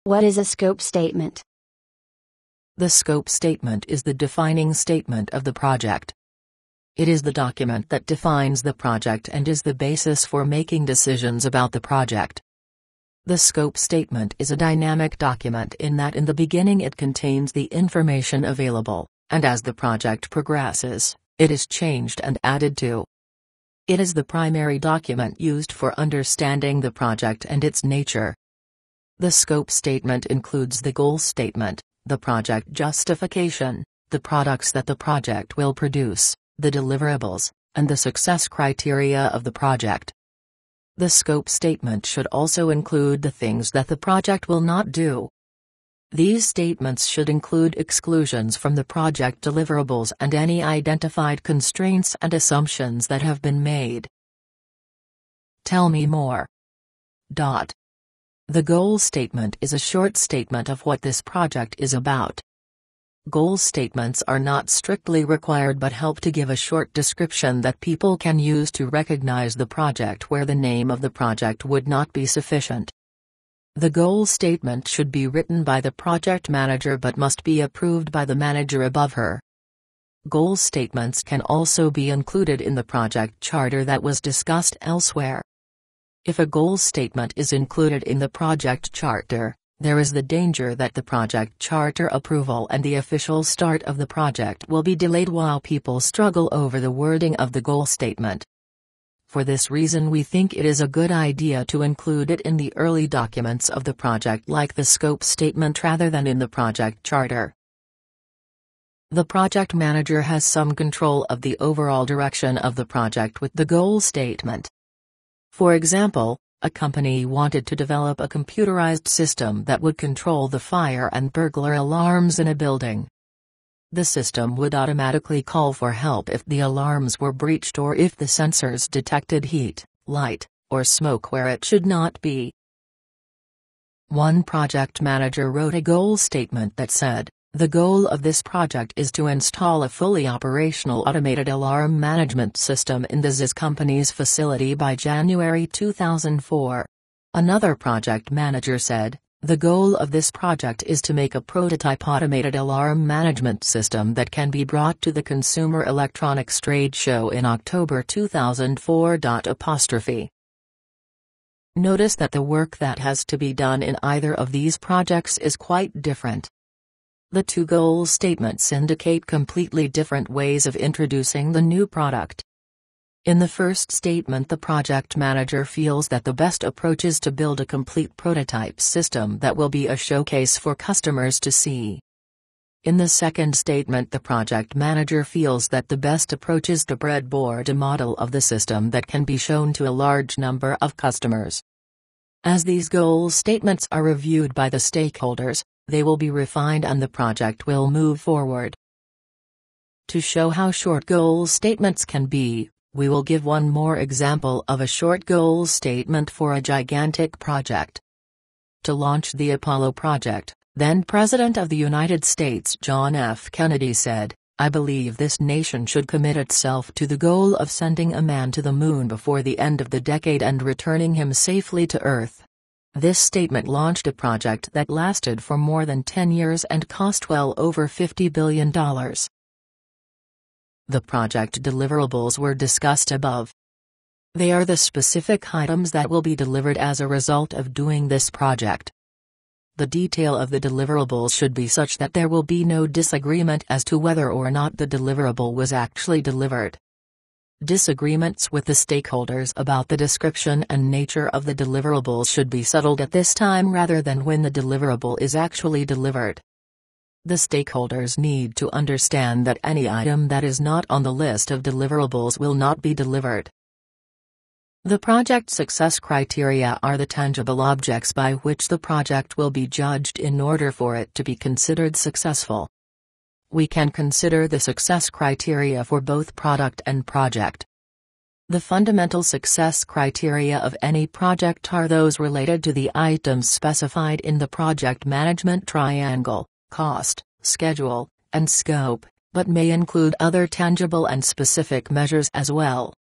What is a scope statement? The scope statement is the defining statement of the project. It is the document that defines the project and is the basis for making decisions about the project. The scope statement is a dynamic document in that in the beginning it contains the information available, and as the project progresses, it is changed and added to. It is the primary document used for understanding the project and its nature. The scope statement includes the goal statement, the project justification, the products that the project will produce, the deliverables, and the success criteria of the project. The scope statement should also include the things that the project will not do. These statements should include exclusions from the project deliverables and any identified constraints and assumptions that have been made. Tell me more. The goal statement is a short statement of what this project is about. Goal statements are not strictly required but help to give a short description that people can use to recognize the project where the name of the project would not be sufficient. The goal statement should be written by the project manager but must be approved by the manager above her. Goal statements can also be included in the project charter that was discussed elsewhere. If a goal statement is included in the project charter, there is the danger that the project charter approval and the official start of the project will be delayed while people struggle over the wording of the goal statement. For this reason we think it is a good idea to include it in the early documents of the project like the scope statement rather than in the project charter. The project manager has some control of the overall direction of the project with the goal statement. For example, a company wanted to develop a computerized system that would control the fire and burglar alarms in a building. The system would automatically call for help if the alarms were breached or if the sensors detected heat, light, or smoke where it should not be. One project manager wrote a goal statement that said, "The goal of this project is to install a fully operational automated alarm management system in the ZIS company's facility by January 2004. Another project manager said, "The goal of this project is to make a prototype automated alarm management system that can be brought to the Consumer Electronics Trade Show in October 2004." Notice that the work that has to be done in either of these projects is quite different. The two goal statements indicate completely different ways of introducing the new product. In the first statement, the project manager feels that the best approach is to build a complete prototype system that will be a showcase for customers to see. In the second statement, the project manager feels that the best approach is to breadboard a model of the system that can be shown to a large number of customers. As these goal statements are reviewed by the stakeholders, they will be refined and the project will move forward. To show how short goal statements can be, we will give one more example of a short goal statement for a gigantic project. To launch the Apollo project, then President of the United States John F. Kennedy said, "I believe this nation should commit itself to the goal of sending a man to the moon before the end of the decade and returning him safely to Earth." This statement launched a project that lasted for more than 10 years and cost well over $50 billion. The project deliverables were discussed above. They are the specific items that will be delivered as a result of doing this project. The detail of the deliverables should be such that there will be no disagreement as to whether or not the deliverable was actually delivered. Disagreements with the stakeholders about the description and nature of the deliverables should be settled at this time rather than when the deliverable is actually delivered. The stakeholders need to understand that any item that is not on the list of deliverables will not be delivered. The project success criteria are the tangible objects by which the project will be judged in order for it to be considered successful. We can consider the success criteria for both product and project. The fundamental success criteria of any project are those related to the items specified in the project management triangle: cost, schedule, and scope, but may include other tangible and specific measures as well.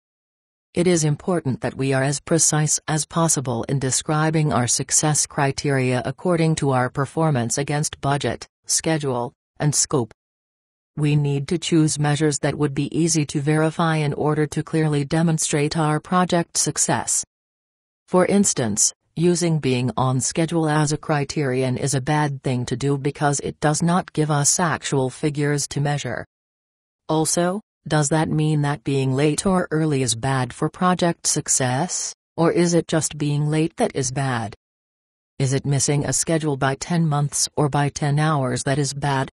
It is important that we are as precise as possible in describing our success criteria according to our performance against budget, schedule, and scope. We need to choose measures that would be easy to verify in order to clearly demonstrate our project success. For instance, using being on schedule as a criterion is a bad thing to do because it does not give us actual figures to measure. Also, does that mean that being late or early is bad for project success, or is it just being late that is bad? Is it missing a schedule by 10 months or by 10 hours that is bad?